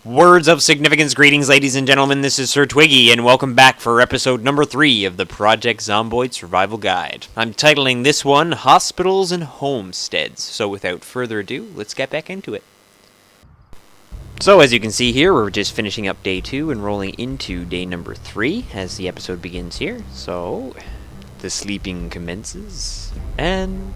Words of significance, greetings ladies and gentlemen, this is Sir Twiggy, and welcome back for episode number 3 of the Project Zomboid Survival Guide. I'm titling this one, Hospitals and Homesteads, so without further ado, let's get back into it. So as you can see here, we're just finishing up day 2 and rolling into day number 3 as the episode begins here. So, the sleeping commences, and...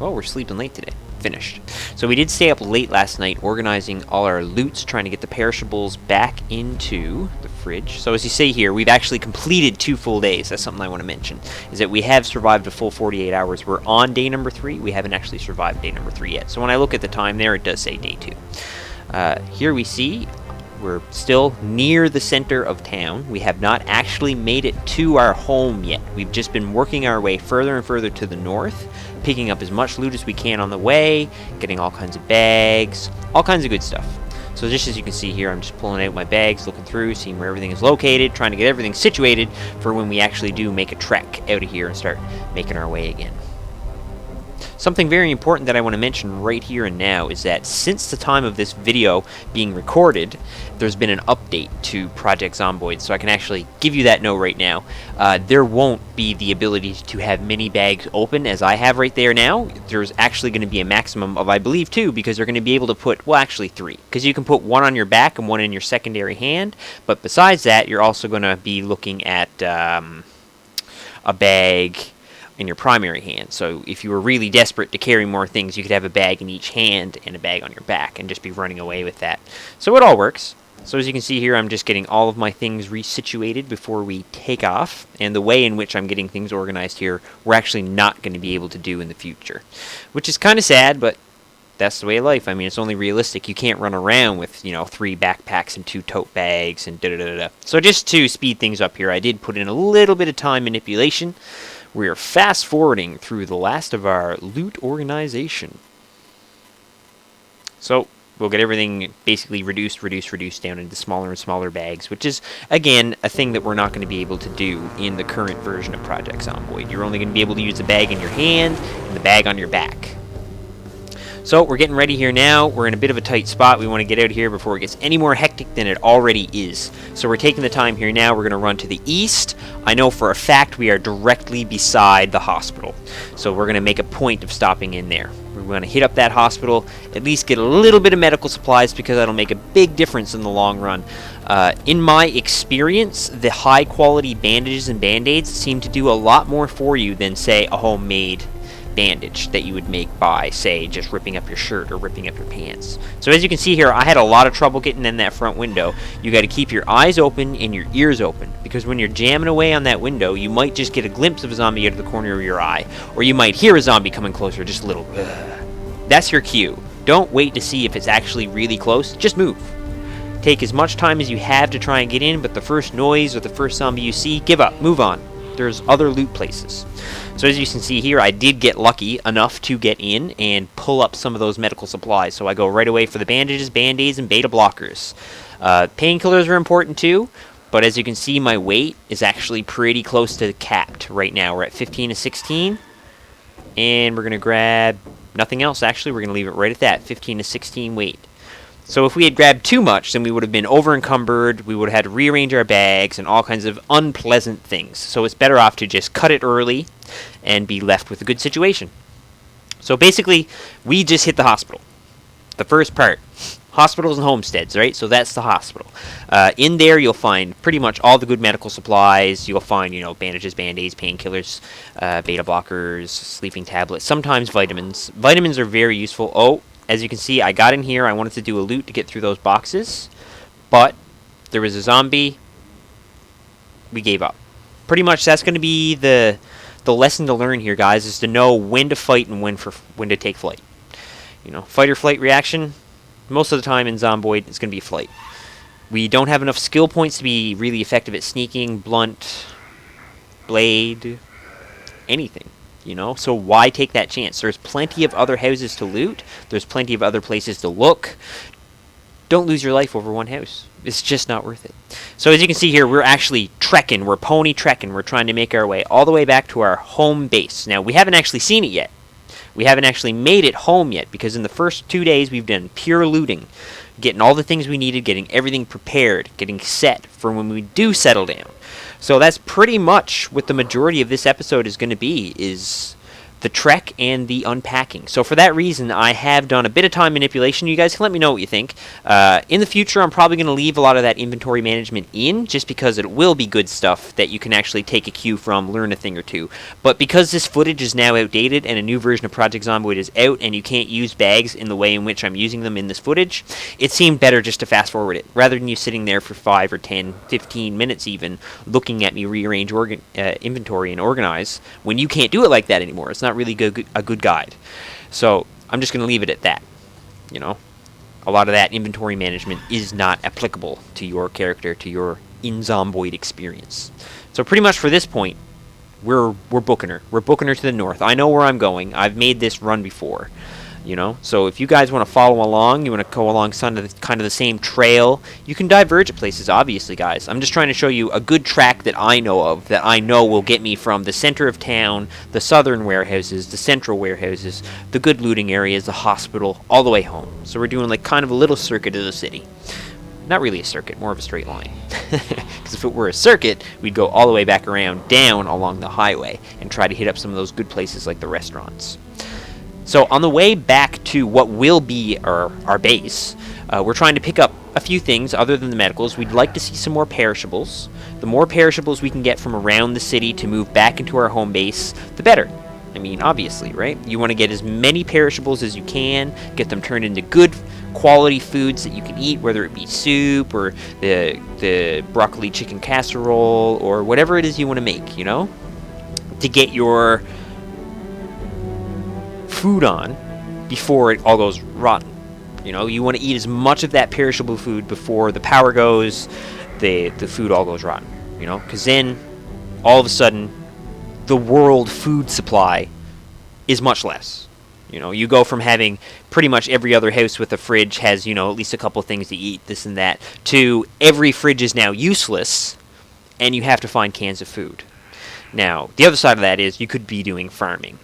well, we're sleeping late today. Finished. So we did stay up late last night organizing all our loots, trying to get the perishables back into the fridge. So as you see here, we've actually completed 2 full days. That's something I want to mention, is that we have survived a full 48 hours. We're on day number 3. We haven't actually survived day number 3 yet. So when I look at the time there, it does say day 2. Here we see we're still near the center of town. We have not actually made it to our home yet. We've just been working our way further and further to the north, picking up as much loot as we can on the way, getting all kinds of bags, all kinds of good stuff. So just as you can see here, I'm just pulling out my bags, looking through, seeing where everything is located, trying to get everything situated for when we actually do make a trek out of here and start making our way again. Something very important that I want to mention right here and now is that since the time of this video being recorded, there's been an update to Project Zomboid, so I can actually give you that note right now. There won't be the ability to have mini bags open as I have right there now. There's actually going to be a maximum of, I believe, 2, because they're going to be able to put, well, actually 3, because you can put 1 on your back and 1 in your secondary hand, but besides that, you're also going to be looking at a bag in your primary hand. So if you were really desperate to carry more things, you could have a bag in each hand and a bag on your back and just be running away with that. So it all works. So as you can see here, I'm just getting all of my things resituated before we take off, and the way in which I'm getting things organized here, we're actually not going to be able to do in the future, which is kind of sad, but that's the way of life. I mean, it's only realistic. You can't run around with, 3 backpacks and 2 tote bags and da-da-da-da. So just to speed things up here, I did put in a little bit of time manipulation. We are fast forwarding through the last of our loot organization. So we'll get everything basically reduced down into smaller and smaller bags, which is, again, a thing that we're not going to be able to do in the current version of Project Zomboid. You're only going to be able to use the bag in your hand and the bag on your back. So we're getting ready here now. We're in a bit of a tight spot. We want to get out of here before it gets any more hectic than it already is. So we're taking the time here now. We're going to run to the east. I know for a fact we are directly beside the hospital. So we're going to make a point of stopping in there. We're going to hit up that hospital, at least get a little bit of medical supplies, because that'll make a big difference in the long run. In my experience, the high quality bandages and band-aids seem to do a lot more for you than, say, a homemade bandage that you would make by, say, just ripping up your shirt or ripping up your pants. So as you can see here, I had a lot of trouble getting in that front window. You got to keep your eyes open and your ears open, because when you're jamming away on that window, you might just get a glimpse of a zombie out of the corner of your eye, or you might hear a zombie coming closer, just a little. That's your cue. Don't wait to see if it's actually really close. Just move. Take as much time as you have to try and get in, but the first noise or the first zombie you see, give up. Move on. There's other loot places. So as you can see here, I did get lucky enough to get in and pull up some of those medical supplies. So I go right away for the bandages, band-aids, and beta blockers. Painkillers are important too, but as you can see, my weight is actually pretty close to capped right now. We're at 15 to 16, and we're going to grab nothing else. Actually, we're going to leave it right at that, 15 to 16 weight. So if we had grabbed too much, then we would have been over-encumbered, we would have had to rearrange our bags, and all kinds of unpleasant things. So it's better off to just cut it early and be left with a good situation. So basically, we just hit the hospital. The first part, hospitals and homesteads, right? So that's the hospital. In there, you'll find pretty much all the good medical supplies. You'll find, bandages, band-aids, painkillers, beta blockers, sleeping tablets, sometimes vitamins. Vitamins are very useful. Oh, as you can see, I got in here. I wanted to do a loot to get through those boxes, but there was a zombie. We gave up. Pretty much that's going to be the lesson to learn here, guys, is to know when to fight and when to take flight. Fight or flight reaction, most of the time in Zomboid, it's going to be flight. We don't have enough skill points to be really effective at sneaking, blunt, blade, anything. So why take that chance? There's plenty of other houses to loot. There's plenty of other places to look. Don't lose your life over one house. It's just not worth it. So as you can see here, we're actually trekking. We're pony trekking. We're trying to make our way all the way back to our home base. Now, we haven't actually seen it yet. We haven't actually made it home yet, because in the first 2 days, we've done pure looting. getting all the things we needed, getting everything prepared, getting set for when we do settle down. So that's pretty much what the majority of this episode is going to be, is the trek and the unpacking. So for that reason, I have done a bit of time manipulation. You guys can let me know what you think. In the future, I'm probably going to leave a lot of that inventory management in, just because it will be good stuff that you can actually take a cue from, learn a thing or two. But because this footage is now outdated and a new version of Project Zomboid is out, and you can't use bags in the way in which I'm using them in this footage, it seemed better just to fast forward it, rather than you sitting there for 5 or 10, 15 minutes even, looking at me rearrange inventory and organize, when you can't do it like that anymore. It's not really a good guide. So I'm just going to leave it at that. You know, a lot of that inventory management is not applicable to your character, to your in Zomboid experience. So pretty much for this point, we're booking her. We're booking her to the north. I know where I'm going. I've made this run before. You know, so if you guys want to follow along, you want to go along kind of the same trail, you can diverge at places, obviously, guys. I'm just trying to show you a good track that I know of, that I know will get me from the center of town, the southern warehouses, the central warehouses, the good looting areas, the hospital, all the way home. So we're doing like kind of a little circuit of the city. Not really a circuit, more of a straight line. Because if it were a circuit, we'd go all the way back around, down along the highway, and try to hit up some of those good places like the restaurants. So on the way back to what will be our base, we're trying to pick up a few things other than the medicals. We'd like to see some more perishables. The more perishables we can get from around the city to move back into our home base, the better. I mean, obviously, right? You want to get as many perishables as you can, get them turned into good quality foods that you can eat, whether it be soup or the broccoli chicken casserole or whatever it is you want to make, you know? To get your food on before it all goes rotten. You know, you want to eat as much of that perishable food before the power goes, the food all goes rotten, you know, because then all of a sudden the world food supply is much less. You know, you go from having pretty much every other house with a fridge has, you know, at least a couple of things to eat, this and that, to every fridge is now useless and you have to find cans of food. Now, the other side of that is you could be doing farming.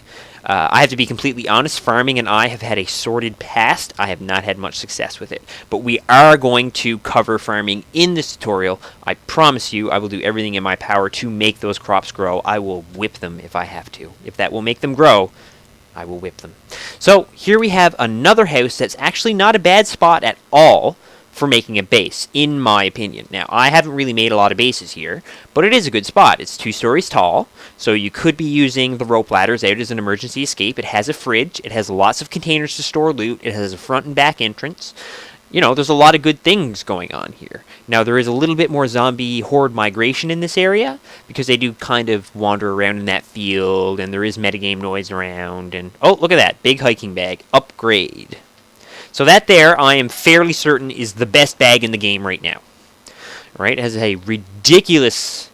I have to be completely honest, farming and I have had a sordid past. I have not had much success with it. But we are going to cover farming in this tutorial. I promise you I will do everything in my power to make those crops grow. I will whip them if I have to. If that will make them grow, I will whip them. So here we have another house that's actually not a bad spot at all for making a base, in my opinion. Now, I haven't really made a lot of bases here, but it is a good spot. It's 2 stories tall, so you could be using the rope ladders out as an emergency escape. It has a fridge. It has lots of containers to store loot. It has a front and back entrance. You know, there's a lot of good things going on here. Now, there is a little bit more zombie horde migration in this area, because they do kind of wander around in that field, and there is metagame noise around, and oh, look at that, big hiking bag, upgrade. So that there, I am fairly certain, is the best bag in the game right now. Right? It has a ridiculous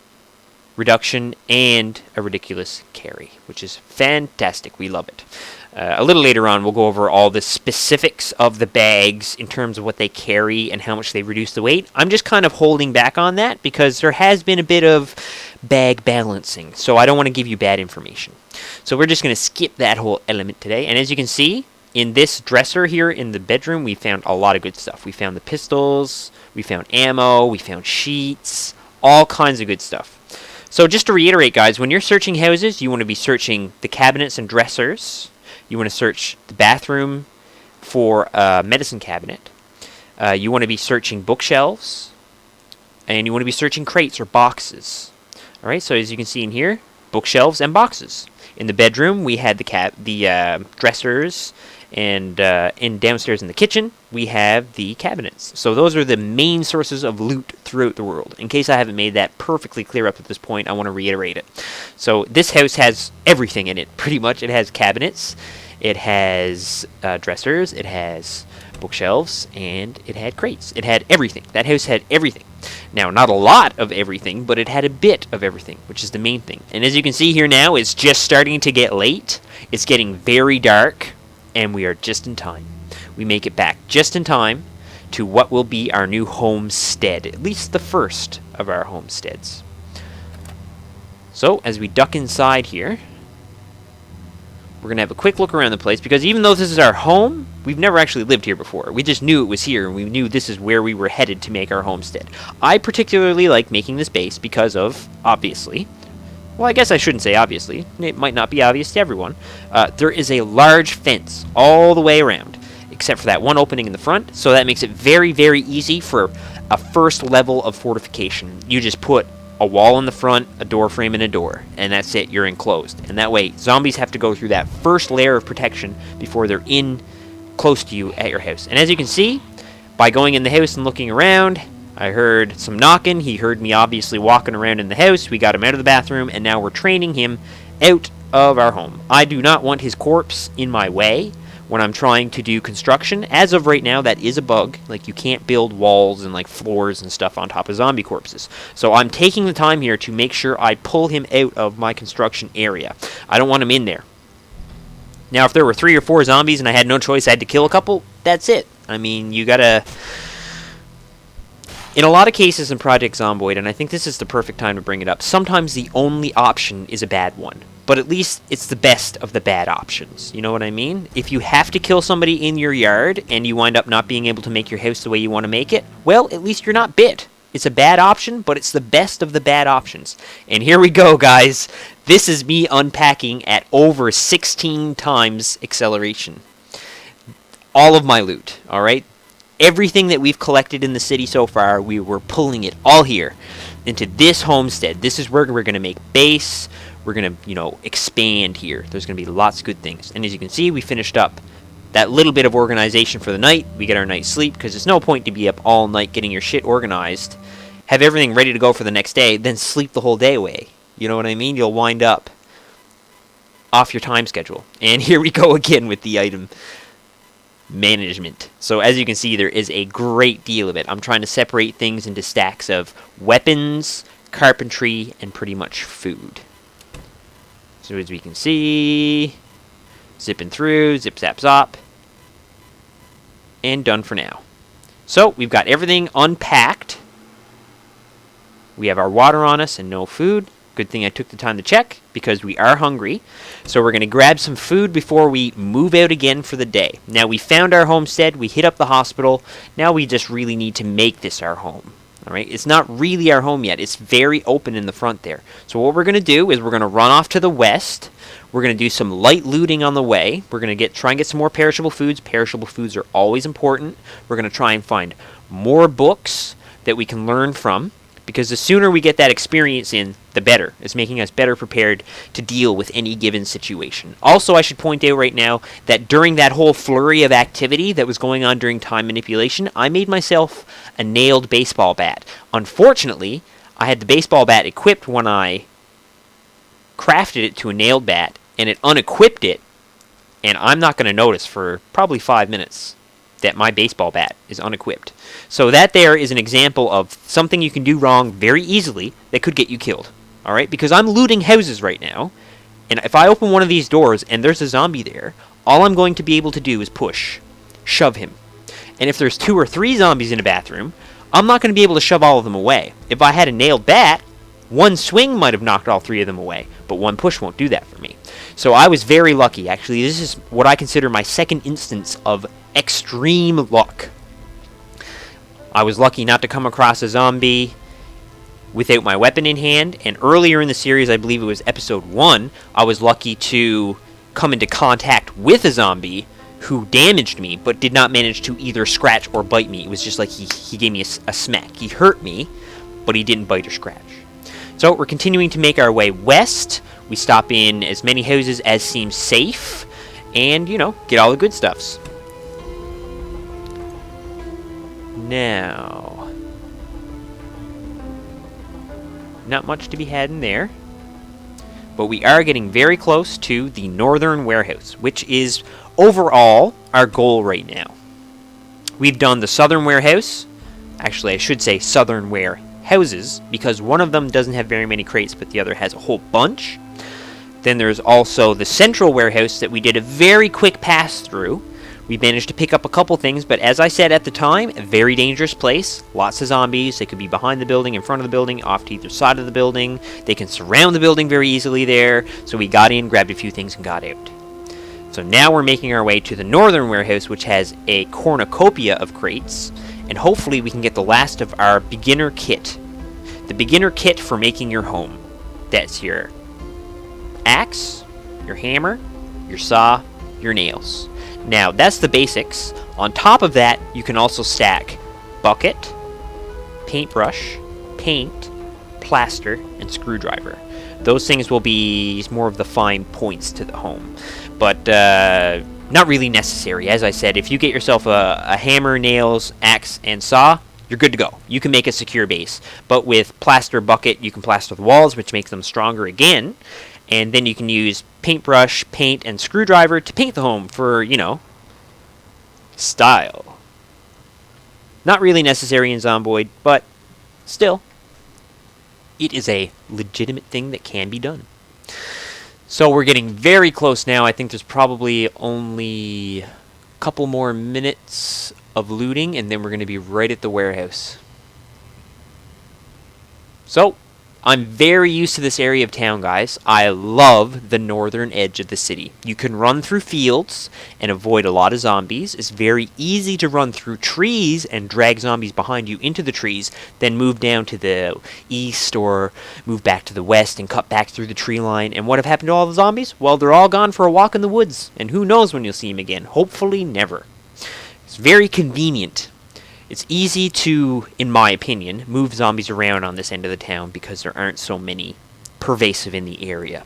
reduction and a ridiculous carry, which is fantastic. We love it. A little later on, we'll go over all the specifics of the bags in terms of what they carry and how much they reduce the weight. I'm just kind of holding back on that because there has been a bit of bag balancing, so I don't want to give you bad information. So we're just going to skip that whole element today. And as you can see, in this dresser here in the bedroom, we found a lot of good stuff. We found the pistols, we found ammo, we found sheets, all kinds of good stuff. So just to reiterate, guys, when you're searching houses, you want to be searching the cabinets and dressers. You want to search the bathroom for a medicine cabinet. You want to be searching bookshelves. And you want to be searching crates or boxes. All right, so as you can see in here, bookshelves and boxes. In the bedroom, we had the dressers, and downstairs in the kitchen, we have the cabinets. So those are the main sources of loot throughout the world. In case I haven't made that perfectly clear up at this point, I want to reiterate it. So this house has everything in it, pretty much. It has cabinets, it has dressers, it has bookshelves, and it had crates. It had everything. That house had everything. Now, not a lot of everything, but it had a bit of everything, which is the main thing. And as you can see here now, it's just starting to get late. It's getting very dark. And we are just in time. We make it back just in time to what will be our new homestead, at least the first of our homesteads. So, as we duck inside here, We're going to have a quick look around the place, because even though this is our home, we've never actually lived here before. We just knew it was here, and we knew this is where we were headed to make our homestead. I particularly like making this base because of, obviously, well, I guess I shouldn't say obviously. It might not be obvious to everyone. There is a large fence all the way around, except for that one opening in the front, so that makes it very, very easy for a first level of fortification. You just put a wall in the front, a door frame, and a door, and that's it. You're enclosed. And that way, zombies have to go through that first layer of protection before they're in close to you at your house. And as you can see, by going in the house and looking around, I heard some knocking. He heard me obviously walking around in the house. We got him out of the bathroom, and now we're training him out of our home. I do not want his corpse in my way when I'm trying to do construction. As of right now, that is a bug. Like, you can't build walls and like floors and stuff on top of zombie corpses. So I'm taking the time here to make sure I pull him out of my construction area. I don't want him in there. Now, if there were 3 or 4 zombies and I had no choice, I had to kill a couple, that's it. I mean, you gotta... In a lot of cases in Project Zomboid, and I think this is the perfect time to bring it up, sometimes the only option is a bad one. But at least it's the best of the bad options. You know what I mean? If you have to kill somebody in your yard and you wind up not being able to make your house the way you want to make it, well, at least you're not bit. It's a bad option, but it's the best of the bad options. And here we go, guys. This is me unpacking at over 16 times acceleration. All of my loot, alright? Everything that we've collected in the city so far, we were pulling it all here into this homestead. This is where we're going to make base. We're going to, expand here. There's going to be lots of good things. And as you can see, we finished up that little bit of organization for the night. We get our night's sleep, because there's no point to be up all night getting your shit organized, have everything ready to go for the next day, then sleep the whole day away. You know what I mean? You'll wind up off your time schedule. And here we go again with the item management. So as you can see, there is a great deal of it. I'm trying to separate things into stacks of weapons, carpentry, and pretty much food. So as we can see, zipping through, zip zap zop, and done for now. So we've got everything unpacked. We have our water on us and no food. Good thing I took the time to check, because we are hungry. So we're going to grab some food before we move out again for the day. Now, we found our homestead. We hit up the hospital. Now we just really need to make this our home. All right? It's not really our home yet. It's very open in the front there. So what we're going to do is we're going to run off to the west. We're going to do some light looting on the way. We're going to try and get some more perishable foods. Perishable foods are always important. We're going to try and find more books that we can learn from, because the sooner we get that experience in, the better. It's making us better prepared to deal with any given situation. Also, I should point out right now that during that whole flurry of activity that was going on during time manipulation, I made myself a nailed baseball bat. Unfortunately, I had the baseball bat equipped when I crafted it to a nailed bat, and it unequipped it, and I'm not going to notice for probably 5 minutes that my baseball bat is unequipped. So that there is an example of something you can do wrong very easily that could get you killed. Alright? Because I'm looting houses right now, and if I open one of these doors and there's a zombie there, all I'm going to be able to do is push. Shove him. And if there's 2 or 3 zombies in a bathroom, I'm not going to be able to shove all of them away. If I had a nailed bat, one swing might have knocked all 3 of them away, but one push won't do that for me. So I was very lucky. Actually, this is what I consider my second instance of extreme luck. I was lucky not to come across a zombie without my weapon in hand, and earlier in the series, I believe it was episode 1, I was lucky to come into contact with a zombie who damaged me, but did not manage to either scratch or bite me. It was just like he gave me a smack. He hurt me, but he didn't bite or scratch. So we're continuing to make our way west. We stop in as many houses as seems safe, and, get all the good stuffs. Now, not much to be had in there, but we are getting very close to the northern warehouse, which is overall our goal right now. We've done the southern warehouse. Actually, I should say southern warehouses, because one of them doesn't have very many crates, but the other has a whole bunch. Then there's also the central warehouse that we did a very quick pass through. We managed to pick up a couple things, but as I said at the time, a very dangerous place. Lots of zombies. They could be behind the building, in front of the building, off to either side of the building. They can surround the building very easily there. So we got in, grabbed a few things, and got out. So now we're making our way to the northern warehouse, which has a cornucopia of crates, and hopefully we can get the last of our beginner kit. The beginner kit for making your home. That's your axe, your hammer, your saw, your nails. Now, that's the basics. On top of that, you can also stack bucket, paintbrush, paint, plaster, and screwdriver. Those things will be more of the fine points to the home, but not really necessary. As I said, if you get yourself a hammer, nails, axe, and saw, you're good to go. You can make a secure base. But with plaster bucket, you can plaster the walls, which makes them stronger again, and then you can use paintbrush, paint, and screwdriver to paint the home for, you know, style. Not really necessary in Zomboid, but still, it is a legitimate thing that can be done. So we're getting very close now. I think there's probably only a couple more minutes of looting, and then we're going to be right at the warehouse. So, I'm very used to this area of town, guys. I love the northern edge of the city. You can run through fields and avoid a lot of zombies. It's very easy to run through trees and drag zombies behind you into the trees, then move down to the east or move back to the west and cut back through the tree line. And what have happened to all the zombies? Well, they're all gone for a walk in the woods, and who knows when you'll see them again. Hopefully never. It's very convenient. It's easy to, in my opinion, move zombies around on this end of the town because there aren't so many pervasive in the area.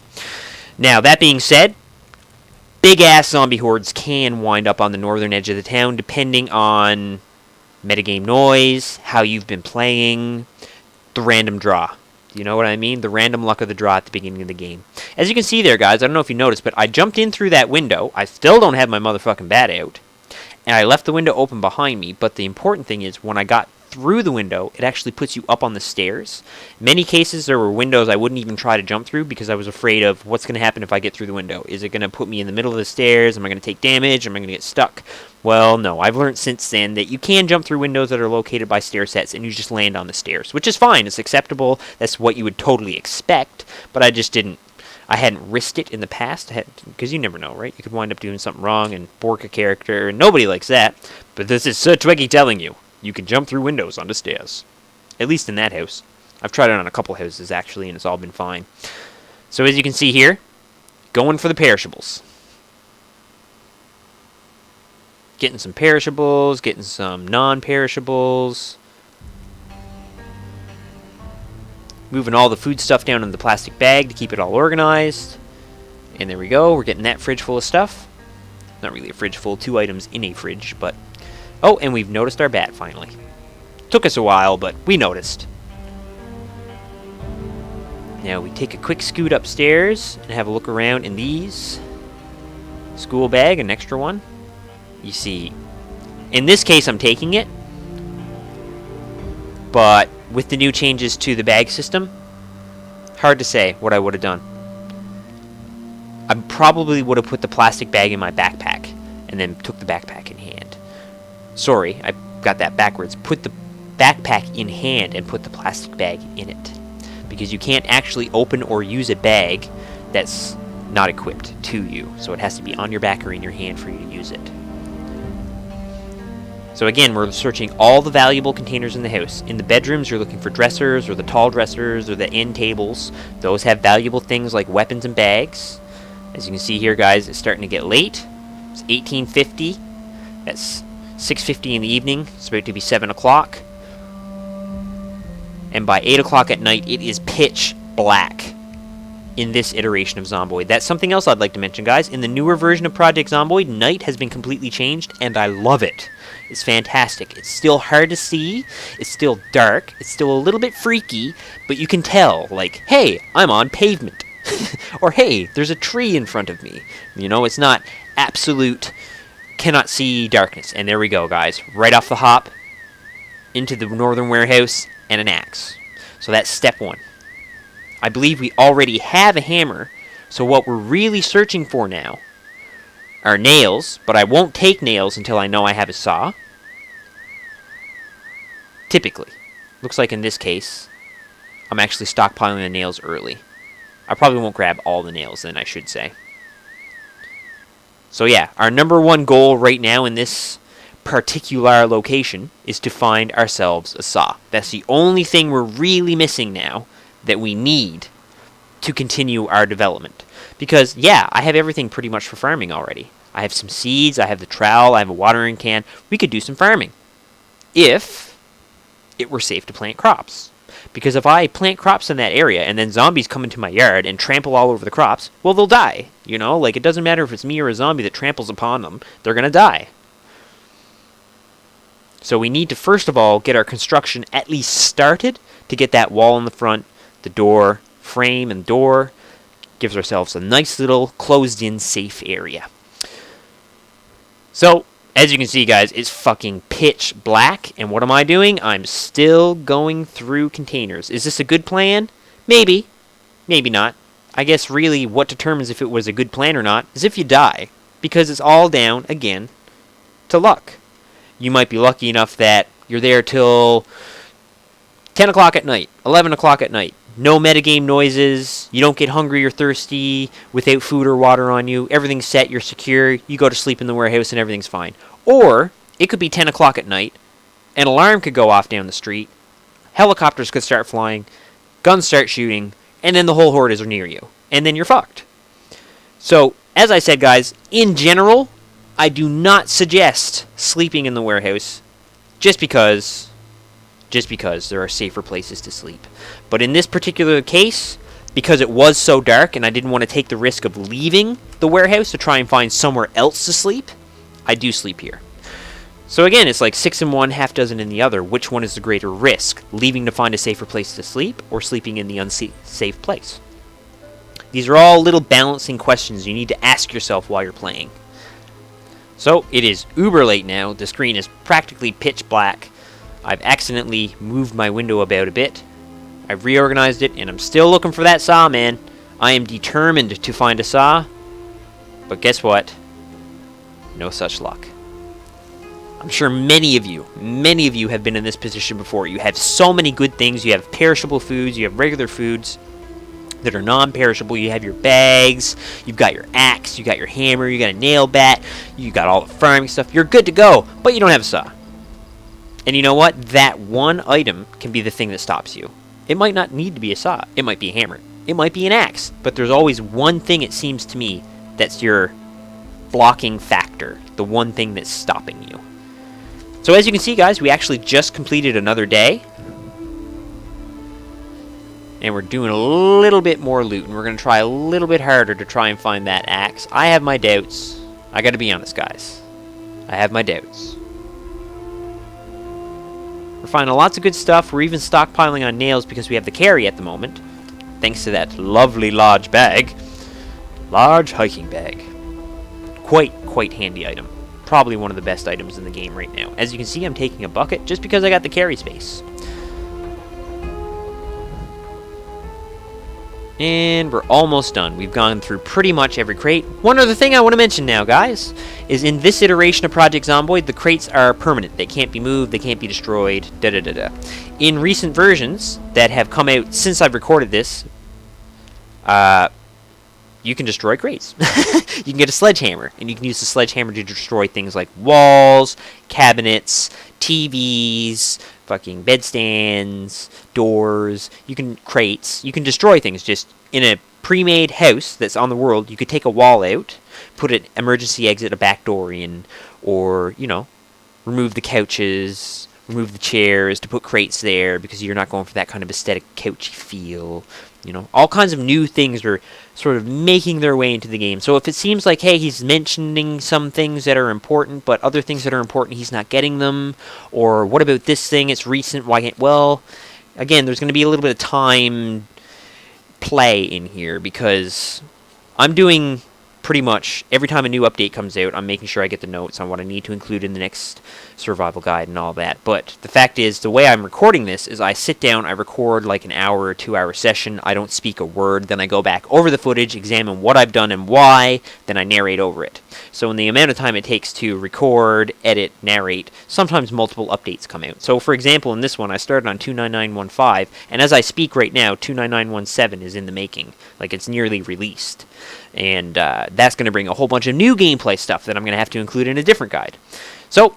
Now, that being said, big-ass zombie hordes can wind up on the northern edge of the town depending on metagame noise, how you've been playing, the random draw. You know what I mean? The random luck of the draw at the beginning of the game. As you can see there, guys, I don't know if you noticed, but I jumped in through that window. I still don't have my motherfucking bat out. And I left the window open behind me, but the important thing is when I got through the window, it actually puts you up on the stairs. In many cases, there were windows I wouldn't even try to jump through because I was afraid of what's going to happen if I get through the window. Is it going to put me in the middle of the stairs? Am I going to take damage? Am I going to get stuck? Well, no. I've learned since then that you can jump through windows that are located by stair sets and you just land on the stairs, which is fine. It's acceptable. That's what you would totally expect, but I just didn't. I hadn't risked it in the past, because you never know, right? You could wind up doing something wrong and bork a character, and nobody likes that. But this is Sir Twiggy telling you, you can jump through windows onto stairs. At least in that house. I've tried it on a couple houses, actually, and it's all been fine. So as you can see here, going for the perishables. Getting some perishables, getting some non-perishables. Moving all the food stuff down in the plastic bag to keep it all organized. And there we go. We're getting that fridge full of stuff. Not really a fridge full, 2 items in a fridge, but... Oh, and we've noticed our bat, finally. Took us a while, but we noticed. Now we take a quick scoot upstairs and have a look around in these. School bag, an extra one. You see, in this case I'm taking it. But with the new changes to the bag system, hard to say what I would have done. I probably would have put the plastic bag in my backpack and then took the backpack in hand. Sorry, I got that backwards. Put the backpack in hand and put the plastic bag in it. Because you can't actually open or use a bag that's not equipped to you. So it has to be on your back or in your hand for you to use it. So again, we're searching all the valuable containers in the house. In the bedrooms, you're looking for dressers, or the tall dressers, or the end tables. Those have valuable things like weapons and bags. As you can see here, guys, it's starting to get late. It's 18:50. That's 6:50 in the evening. It's about to be 7 o'clock. And by 8 o'clock at night, it is pitch black in this iteration of Zomboid. That's something else I'd like to mention, guys. In the newer version of Project Zomboid, night has been completely changed, and I love it. It's fantastic. It's still hard to see. It's still dark. It's still a little bit freaky, but you can tell, like, hey, I'm on pavement. Or, hey, there's a tree in front of me. You know, it's not absolute, cannot see darkness. And there we go, guys. Right off the hop, into the northern warehouse, and an axe. So that's step 1. I believe we already have a hammer, so what we're really searching for now are nails, but I won't take nails until I know I have a saw. Typically. Looks like in this case, I'm actually stockpiling the nails early. I probably won't grab all the nails then, I should say. So yeah, our number one goal right now in this particular location is to find ourselves a saw. That's the only thing we're really missing now that we need to continue our development. Because yeah, I have everything pretty much for farming already. I have some seeds, I have the trowel, I have a watering can. We could do some farming if it were safe to plant crops. Because if I plant crops in that area and then zombies come into my yard and trample all over the crops, well, they'll die. You know, like, it doesn't matter if it's me or a zombie that tramples upon them, they're gonna die. So we need to first of all get our construction at least started to get that wall in the front, the door, frame and door. Gives ourselves a nice little closed-in safe area. So, as you can see, guys, it's fucking pitch black. And what am I doing? I'm still going through containers. Is this a good plan? Maybe. Maybe not. I guess really what determines if it was a good plan or not is if you die. Because it's all down, again, to luck. You might be lucky enough that you're there till 10 o'clock at night, 11 o'clock at night. No metagame noises, you don't get hungry or thirsty without food or water on you, everything's set, you're secure, you go to sleep in the warehouse and everything's fine. Or, it could be 10 o'clock at night, an alarm could go off down the street, helicopters could start flying, guns start shooting, and then the whole horde is near you. And then you're fucked. So, as I said, guys, in general, I do not suggest sleeping in the warehouse just because there are safer places to sleep. But in this particular case, because it was so dark and I didn't want to take the risk of leaving the warehouse to try and find somewhere else to sleep, I do sleep here. So again, it's like 6 in one, half dozen in the other. Which one is the greater risk? Leaving to find a safer place to sleep or sleeping in the unsafe place? These are all little balancing questions you need to ask yourself while you're playing. So it is uber late now. The screen is practically pitch black. I've accidentally moved my window about a bit. I've reorganized it, and I'm still looking for that saw, man. I am determined to find a saw. But guess what? No such luck. I'm sure many of you have been in this position before. You have so many good things. You have perishable foods. You have regular foods that are non-perishable. You have your bags. You've got your axe. You got your hammer. You got a nail bat. You got all the farming stuff. You're good to go, but you don't have a saw. And you know what? That one item can be the thing that stops you. It might not need to be a saw. It might be a hammer. It might be an axe. But there's always one thing, it seems to me, that's your blocking factor. The one thing that's stopping you. So as you can see, guys, we actually just completed another day. And we're doing a little bit more loot. And we're going to try a little bit harder to try and find that axe. I have my doubts. I got to be honest, guys. I have my doubts. We're finding lots of good stuff. We're even stockpiling on nails because we have the carry at the moment. Thanks to that lovely large bag. Large hiking bag. Quite handy item. Probably one of the best items in the game right now. As you can see, I'm taking a bucket just because I got the carry space. And we're almost done. We've gone through pretty much every crate. One other thing I want to mention now, guys, is in this iteration of Project Zomboid, the crates are permanent. They can't be moved, they can't be destroyed, da-da-da-da. In recent versions that have come out since I've recorded this, you can destroy crates. You can get a sledgehammer, and you can use the sledgehammer to destroy things like walls, cabinets, TVs, fucking bedstands, doors, crates. You can destroy things just in a pre-made house that's on the world. You could take a wall out, put an emergency exit, a back door in, or, you know, remove the couches, remove the chairs to put crates there because you're not going for that kind of aesthetic couchy feel. You know, all kinds of new things are sort of making their way into the game. So if it seems like, hey, he's mentioning some things that are important, but other things that are important, he's not getting them, or what about this thing, it's recent, why can't, well, again, there's going to be a little bit of time play in here, because I'm doing pretty much every time a new update comes out, I'm making sure I get the notes on what I need to include in the next survival guide and all that. But the fact is, the way I'm recording this is I sit down, I record like an hour or 2 hour session, I don't speak a word, then I go back over the footage, examine what I've done and why, then I narrate over it. So in the amount of time it takes to record, edit, narrate, sometimes multiple updates come out. So for example, in this one, I started on 29915, and as I speak right now, 29917 is in the making. Like, it's nearly released. And that's going to bring a whole bunch of new gameplay stuff that I'm going to have to include in a different guide. So,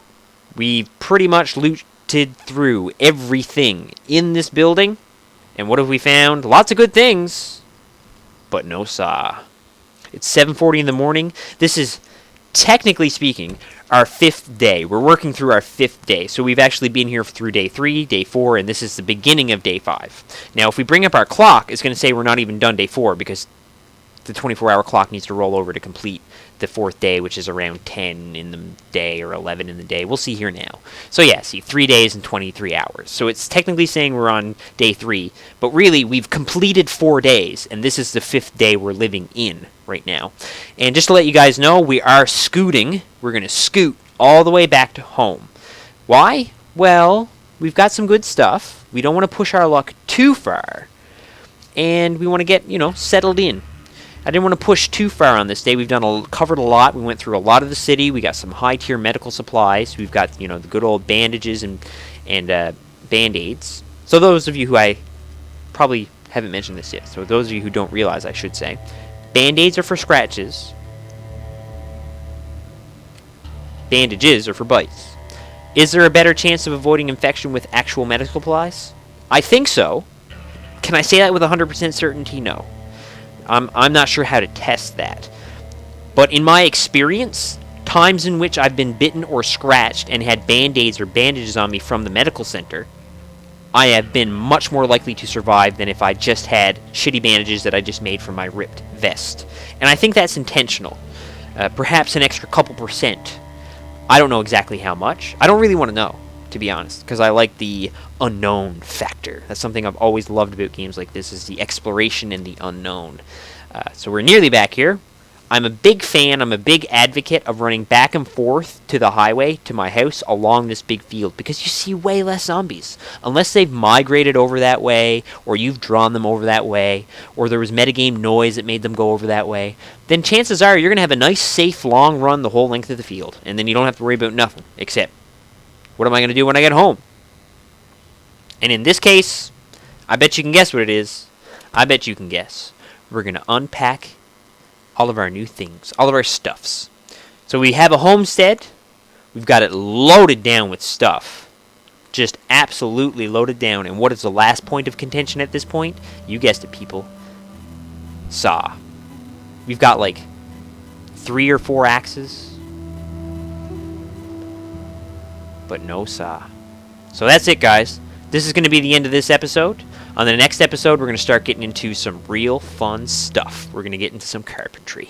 we pretty much looted through everything in this building. And what have we found? Lots of good things, but no saw. It's 7:40 in the morning. This is, technically speaking, our 5th day. We're working through our 5th day. So we've actually been here through day 3, day 4, and this is the beginning of day 5. Now, if we bring up our clock, it's going to say we're not even done day 4 because the 24-hour clock needs to roll over to complete the 4th day, which is around 10 in the day or 11 in the day. We'll see here now. So yeah, see, 3 days and 23 hours. So it's technically saying we're on day 3, but really we've completed 4 days, and this is the 5th day we're living in right now. And just to let you guys know, we are scooting. We're going to scoot all the way back to home. Why? Well, we've got some good stuff. We don't want to push our luck too far, and we want to get, settled in. I didn't want to push too far on this day. We've covered a lot. We went through a lot of the city. We got some high-tier medical supplies. We've got, the good old bandages and Band-Aids. So those of you who I probably haven't mentioned this yet, so those of you who don't realize, I should say, Band-Aids are for scratches. Bandages are for bites. Is there a better chance of avoiding infection with actual medical supplies? I think so. Can I say that with 100% certainty? No. I'm not sure how to test that. But in my experience, times in which I've been bitten or scratched and had Band-Aids or bandages on me from the medical center, I have been much more likely to survive than if I just had shitty bandages that I just made from my ripped vest. And I think that's intentional. Perhaps an extra couple percent. I don't know exactly how much. I don't really want to know, to be honest, because I like the unknown factor. That's something I've always loved about games like this, is the exploration and the unknown. So we're nearly back here. I'm a big fan, I'm a big advocate of running back and forth to the highway, to my house, along this big field, because you see way less zombies. Unless they've migrated over that way, or you've drawn them over that way, or there was metagame noise that made them go over that way, then chances are you're going to have a nice, safe, long run the whole length of the field, and then you don't have to worry about nothing, except, what am I going to do when I get home? And in this case, I bet you can guess what it is. I bet you can guess. We're going to unpack all of our new things, all of our stuffs. So we have a homestead. We've got it loaded down with stuff. Just absolutely loaded down. And what is the last point of contention at this point? You guessed it, people. Saw. We've got like 3 or 4 axes, but no saw. So that's it, guys. This is going to be the end of this episode. On the next episode, we're going to start getting into some real fun stuff. We're going to get into some carpentry.